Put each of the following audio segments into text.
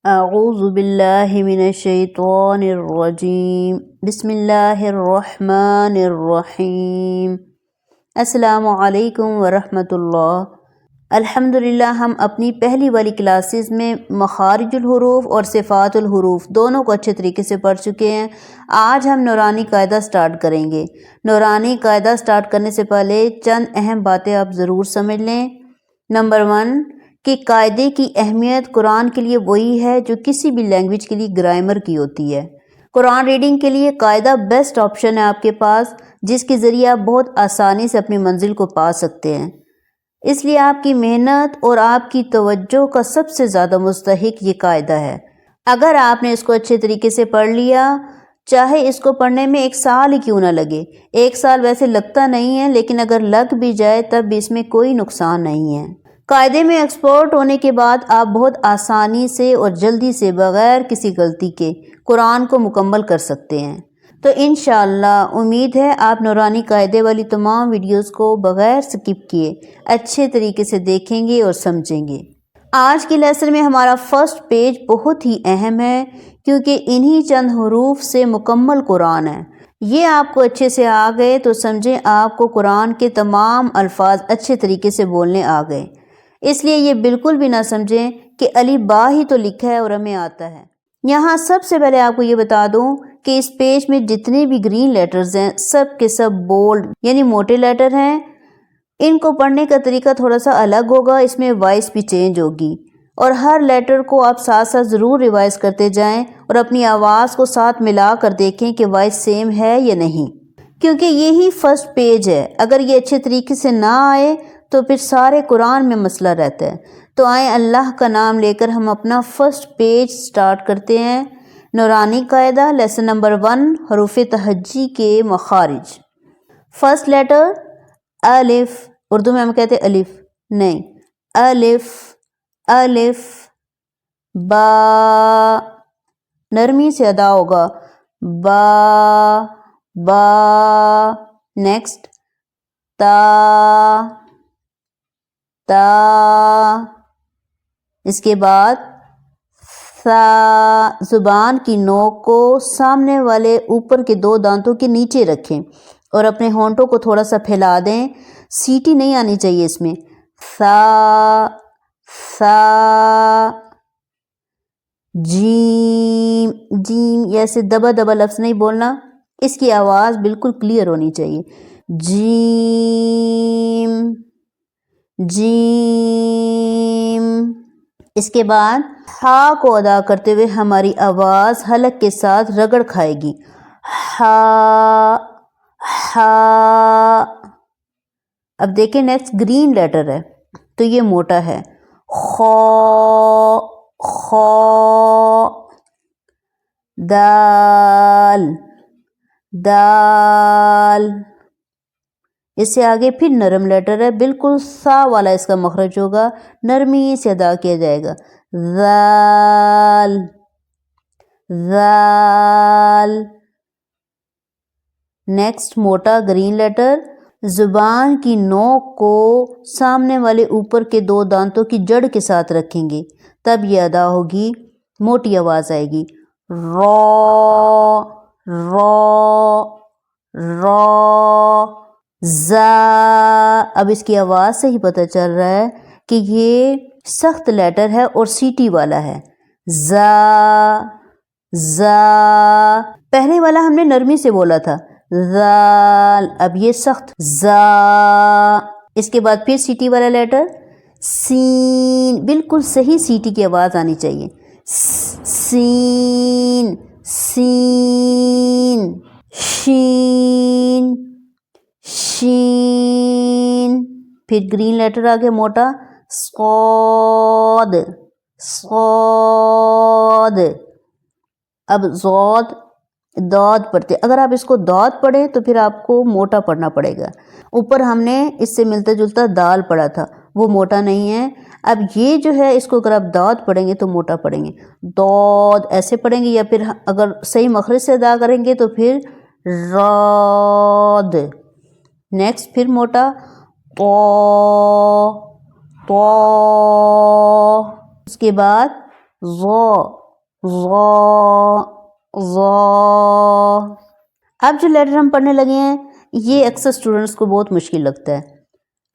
اعوذ باللہ من الشیطان الرجیم بسم اللہ الرحمن الرحیم۔ السلام علیکم ورحمۃ اللہ۔ الحمدللہ ہم اپنی پہلی والی کلاسز میں مخارج الحروف اور صفات الحروف دونوں کو اچھے طریقے سے پڑھ چکے ہیں۔ آج ہم نورانی قاعدہ سٹارٹ کریں گے۔ نورانی قاعدہ سٹارٹ کرنے سے پہلے چند اہم باتیں آپ ضرور سمجھ لیں۔ نمبر 1 کہ قاعدے کی اہمیت قرآن کے لیے وہی ہے جو کسی بھی لینگویج کے لیے گرامر کی ہوتی ہے۔ قرآن ریڈنگ کے لیے قاعدہ بیسٹ آپشن ہے آپ کے پاس، جس کے ذریعے آپ بہت آسانی سے اپنی منزل کو پا سکتے ہیں۔ اس لیے آپ کی محنت اور آپ کی توجہ کا سب سے زیادہ مستحق یہ قاعدہ ہے۔ اگر آپ نے اس کو اچھے طریقے سے پڑھ لیا، چاہے اس کو پڑھنے میں 1 سال ہی کیوں نہ لگے، 1 سال ویسے لگتا نہیں ہے لیکن اگر لگ بھی جائے تب بھی اس میں کوئی نقصان نہیں ہے۔ قاعدے میں ایکسپرٹ ہونے کے بعد آپ بہت آسانی سے اور جلدی سے بغیر کسی غلطی کے قرآن کو مکمل کر سکتے ہیں۔ تو انشاءاللہ امید ہے آپ نورانی قاعدے والی تمام ویڈیوز کو بغیر سکپ کیے اچھے طریقے سے دیکھیں گے اور سمجھیں گے۔ آج کی لیسن میں ہمارا فرسٹ پیج بہت ہی اہم ہے کیونکہ انہی چند حروف سے مکمل قرآن ہے۔ یہ آپ کو اچھے سے آ گئے تو سمجھیں آپ کو قرآن کے تمام الفاظ اچھے طریقے سے بولنے آ گئے۔ اس لیے یہ بالکل بھی نہ سمجھیں کہ الف با ہی تو لکھا ہے اور ہمیں آتا ہے۔ یہاں سب سے پہلے آپ کو یہ بتا دوں کہ اس پیج میں جتنے بھی گرین لیٹرز ہیں سب کے سب بولڈ یعنی موٹے لیٹر ہیں۔ ان کو پڑھنے کا طریقہ تھوڑا سا الگ ہوگا، اس میں وائس بھی چینج ہوگی، اور ہر لیٹر کو آپ ساتھ ساتھ ضرور ریوائز کرتے جائیں اور اپنی آواز کو ساتھ ملا کر دیکھیں کہ وائس سیم ہے یا نہیں، کیونکہ یہی فرسٹ پیج ہے۔ اگر یہ اچھے طریقے سے نہ آئے تو پھر سارے قرآن میں مسئلہ رہتا ہے۔ تو آئیں اللہ کا نام لے کر ہم اپنا فرسٹ پیج سٹارٹ کرتے ہیں۔ نورانی قاعدہ لیسن نمبر 1 حروف تہجی کے مخارج۔ فرسٹ لیٹر الف، اردو میں ہم کہتے ہیں الف نہیں، الف الف، با نرمی سے ادا ہوگا، با با۔ نیکسٹ تا تا، اس کے بعد ثا۔ زبان کی نوک کو سامنے والے اوپر کے 2 دانتوں کے نیچے رکھیں اور اپنے ہونٹوں کو تھوڑا سا پھیلا دیں، سیٹی نہیں آنی چاہیے اس میں۔ ثا ثا۔ جیم جیم، یہ ایسے دبا دبا لفظ نہیں بولنا، اس کی آواز بالکل کلیئر ہونی چاہیے۔ جیم جیم۔ اس کے بعد ہا کو ادا کرتے ہوئے ہماری آواز حلق کے ساتھ رگڑ کھائے گی، ہا ہا۔ اب دیکھیں نیکسٹ گرین لیٹر ہے تو یہ موٹا ہے، خو خو۔ دال دال۔ اس سے آگے پھر نرم لیٹر ہے، بالکل سا والا اس کا مخرج ہوگا، نرمی سے ادا کیا جائے گا، ذال ذال۔ نیکسٹ موٹا گرین لیٹر، زبان کی نوک کو سامنے والے اوپر کے 2 دانتوں کی جڑ کے ساتھ رکھیں گے، تب یہ ادا ہوگی، موٹی آواز آئے گی، رو رو رو۔ زا۔ اب اس کی آواز سے ہی پتہ چل رہا ہے کہ یہ سخت لیٹر ہے اور سیٹی والا ہے، زا زا۔ پہلے والا ہم نے نرمی سے بولا تھا، ذال، اب یہ سخت، زا۔ اس کے بعد پھر سیٹی والا لیٹر، سین، بالکل صحیح سیٹی کی آواز آنی چاہیے، سین سین۔ شین شین۔ پھر گرین لیٹر آگے موٹا، صاد صاد۔ اب ضاد داد پڑھتے، اگر آپ اس کو داد پڑھیں تو پھر آپ کو موٹا پڑھنا پڑے گا۔ اوپر ہم نے اس سے ملتا جلتا دال پڑھا تھا، وہ موٹا نہیں ہے۔ اب یہ جو ہے اس کو اگر آپ داد پڑھیں گے تو موٹا پڑھیں گے، دود ایسے پڑھیں گے، یا پھر اگر صحیح مخرج سے ادا کریں گے تو پھر راد۔ نیکسٹ پھر موٹا، تو تو۔ اس کے بعد ظا ظا ظا۔ اب جو لیٹر ہم پڑھنے لگے ہیں یہ اکثر اسٹوڈنٹس کو بہت مشکل لگتا ہے۔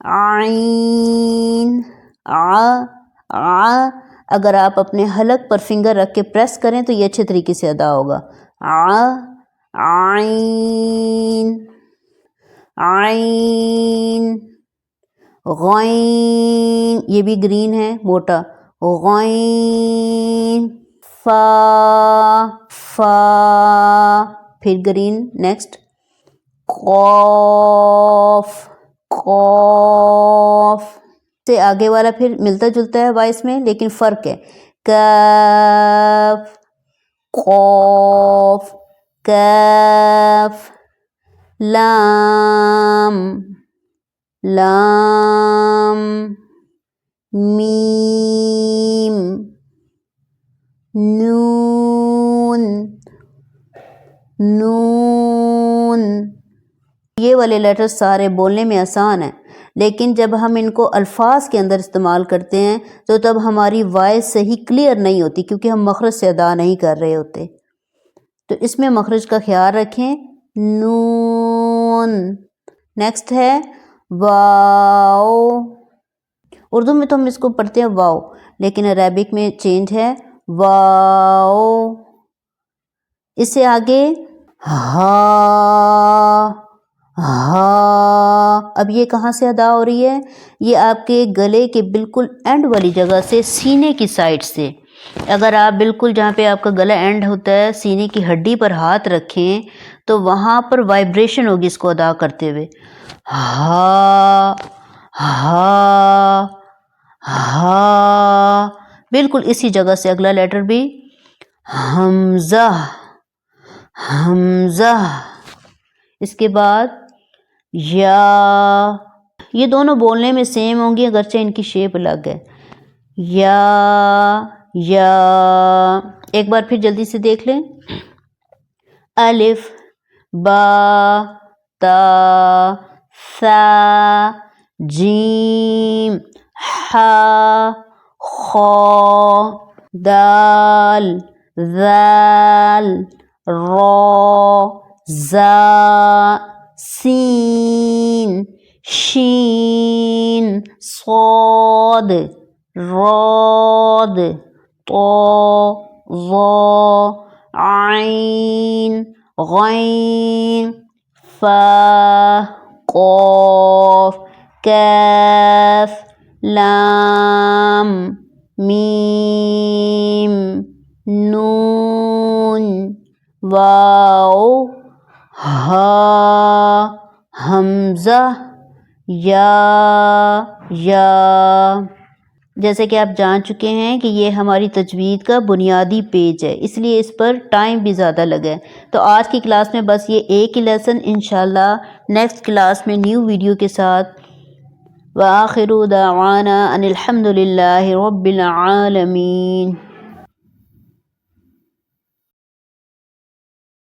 عین اگر آپ اپنے حلق پر فنگر رکھ کے پریس کریں تو یہ اچھے طریقے سے ادا ہوگا۔ عین عین۔ غین یہ بھی گرین ہے موٹا، غین۔ فا پھر گرین، نیکسٹ۔ قاف سے آگے والا پھر ملتا جلتا ہے وائس میں لیکن فرق ہے۔ کاف قاف کاف۔ لام میم نون۔ یہ والے لیٹر سارے بولنے میں آسان ہیں لیکن جب ہم ان کو الفاظ کے اندر استعمال کرتے ہیں تو تب ہماری وائس صحیح کلیئر نہیں ہوتی کیونکہ ہم مخرج سے ادا نہیں کر رہے ہوتے، تو اس میں مخرج کا خیال رکھیں۔ نون۔ نیکسٹ ہے واو۔ اردو میں تو ہم اس کو پڑھتے ہیں واو لیکن عربک میں چینج ہے واو۔ اس سے آگے اب یہ کہاں سے ادا ہو رہی ہے؟ یہ آپ کے گلے کے بالکل اینڈ والی جگہ سے، سینے کی سائڈ سے۔ اگر آپ بالکل جہاں پہ آپ کا گلا اینڈ ہوتا ہے سینے کی ہڈی پر ہاتھ رکھیں تو وہاں پر وائبریشن ہوگی اس کو ادا کرتے ہوئے۔ بالکل اسی جگہ سے اگلا لیٹر بھی حمزہ۔ اس کے بعد یا، یہ دونوں بولنے میں سیم ہوں گی اگرچہ ان کی شیپ الگ ہے۔ یا ایک بار پھر جلدی سے دیکھ لیں۔ الف با تا ثا جیم حا خا دال ذال را زا سین شین صاد راد طا ظا عین غین فا قاف کاف لام میم نون واو حمزہ یا۔ جیسے کہ آپ جان چکے ہیں کہ یہ ہماری تجوید کا بنیادی پیج ہے اس لیے اس پر ٹائم بھی زیادہ لگا ہے، تو آج کی کلاس میں بس یہ ایک ہی لیسن، انشاءاللہ نیکسٹ کلاس میں نیو ویڈیو کے ساتھ۔ وآخر دعوانا ان الحمد للہ رب العالمین۔